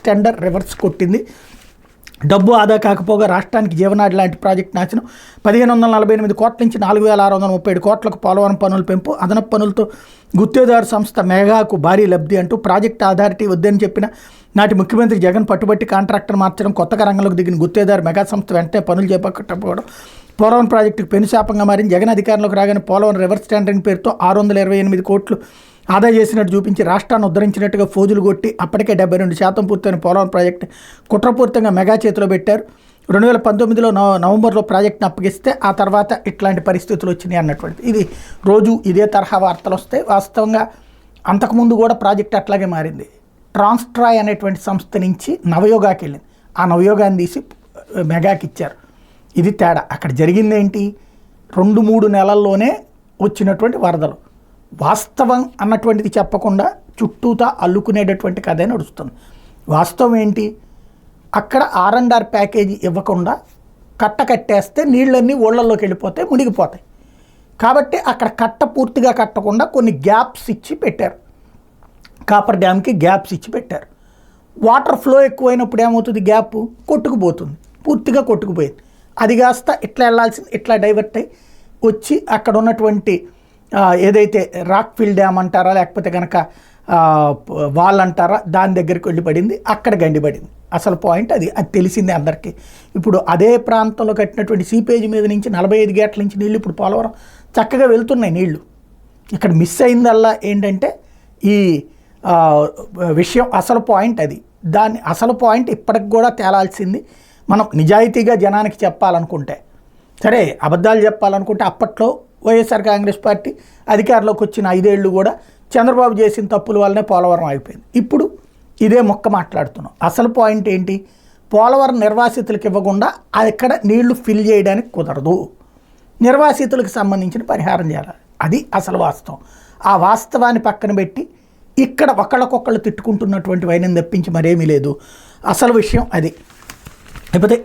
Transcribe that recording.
Tender reverse కొట్టింది. డబ్బు ఆదా కాకపోగా రాష్ట్రానికి జీవనాడి లాంటి ప్రాజెక్టు నాశనం. 1548 కోట్ల నుంచి 4637 కోట్లకు పోలవరం పనుల పెంపు, అదనపు పనులతో గుత్తేదారు సంస్థ మెగాకు భారీ లబ్ధి అంటూ ప్రాజెక్టు అథారిటీ వద్దని చెప్పిన నాటి ముఖ్యమంత్రి జగన్ పట్టుబట్టి కాంట్రాక్టర్ మార్చడం, కొత్తగా రంగంలోకి దిగిన గుత్తేదారు మెగా సంస్థ వెంటనే పనులు చేపట్టకపోవడం పోలవరం ప్రాజెక్టుకు పెనుశాపంగా మారింది. జగన్ అధికారంలోకి రాగానే పోలవరం రివర్స్ టెండరింగ్ పేరుతో 628 కోట్లు ఆదా చేసినట్టు చూపించి రాష్ట్రాన్ని ఉద్ధరించినట్టుగా ఫోజులు కొట్టి అప్పటికే 72% పూర్తయిన పోలవరం ప్రాజెక్టు కుట్రపూరితంగా మెగా చేతిలో పెట్టారు. 2019లో నవంబర్లో ప్రాజెక్టును అప్పగిస్తే ఆ తర్వాత ఇట్లాంటి పరిస్థితులు వచ్చినాయి అన్నటువంటిది. ఇది రోజు ఇదే తరహా వార్తలు వస్తాయి. వాస్తవంగా అంతకుముందు కూడా ప్రాజెక్ట్ అట్లాగే మారింది. ట్రాన్స్ట్రాయ్ అనేటువంటి సంస్థ నుంచి నవయోగాకి వెళ్ళింది. ఆ నవయోగాన్ని తీసి మెగాకి ఇచ్చారు. ఇది తేడా. అక్కడ జరిగింది ఏంటి, 2-3 నెలల్లోనే వచ్చినటువంటి వరదలు. వాస్తవం అన్నటువంటిది చెప్పకుండా చుట్టూతా అల్లుకునేటటువంటి కథే నడుస్తుంది. వాస్తవం ఏంటి, అక్కడ R&R ప్యాకేజీ ఇవ్వకుండా కట్టేస్తే నీళ్ళన్నీ ఊళ్ళల్లోకి వెళ్ళిపోతాయి, మునిగిపోతాయి. కాబట్టి అక్కడ పూర్తిగా కట్టకుండా కొన్ని గ్యాప్స్ ఇచ్చి పెట్టారు. కాపర్ డ్యామ్కి గ్యాప్స్ ఇచ్చి పెట్టారు. వాటర్ ఫ్లో ఎక్కువైనప్పుడు ఏమవుతుంది, గ్యాప్ కొట్టుకుపోతుంది, పూర్తిగా కొట్టుకుపోయింది. అది కాస్త ఇట్లా వెళ్ళాల్సింది ఇట్లా డైవర్ట్ అయ్యి వచ్చి అక్కడ ఉన్నటువంటి ఏదైతే రాక్ఫిల్ డ్యామ్ అంటారా లేకపోతే కనుక వాల్ అంటారా దాని దగ్గరికి వెళ్ళి పడింది, అక్కడ గండిపడింది. అసలు పాయింట్ అది తెలిసిందే అందరికీ. ఇప్పుడు అదే ప్రాంతంలో కట్టినటువంటి సీపేజ్ మీద నుంచి 45 గేట్ల నుంచి నీళ్ళు ఇప్పుడు పోలవరం చక్కగా వెళ్తున్నాయి నీళ్లు. ఇక్కడ మిస్ అయిందల్లా ఏంటంటే ఈ విషయం, అసలు పాయింట్ అది. దాన్ని అసలు పాయింట్ ఇప్పటికి కూడా తేలాల్సింది. మనం నిజాయితీగా జనానికి చెప్పాలనుకుంటే, సరే అబద్ధాలు చెప్పాలనుకుంటే అప్పట్లో వైఎస్ఆర్ కాంగ్రెస్ పార్టీ అధికారంలోకి వచ్చిన 5 ఏళ్ళు కూడా చంద్రబాబు చేసిన తప్పుల వల్లనే పోలవరం అయిపోయింది. ఇప్పుడు ఇదే మొక్క మాట్లాడుతున్నాం. అసలు పాయింట్ ఏంటి, పోలవరం నిర్వాసితులకు ఇవ్వకుండా అక్కడ నీళ్లు ఫిల్ చేయడానికి కుదరదు, నిర్వాసితులకు సంబంధించిన పరిహారం చేయాలి. అది అసలు వాస్తవం. ఆ వాస్తవాన్ని పక్కన పెట్టి ఇక్కడ ఒకళ్ళకొకళ్ళు తిట్టుకుంటున్నటువంటి వైనం తప్పించి మరేమీ లేదు. అసలు విషయం అది. లేకపోతే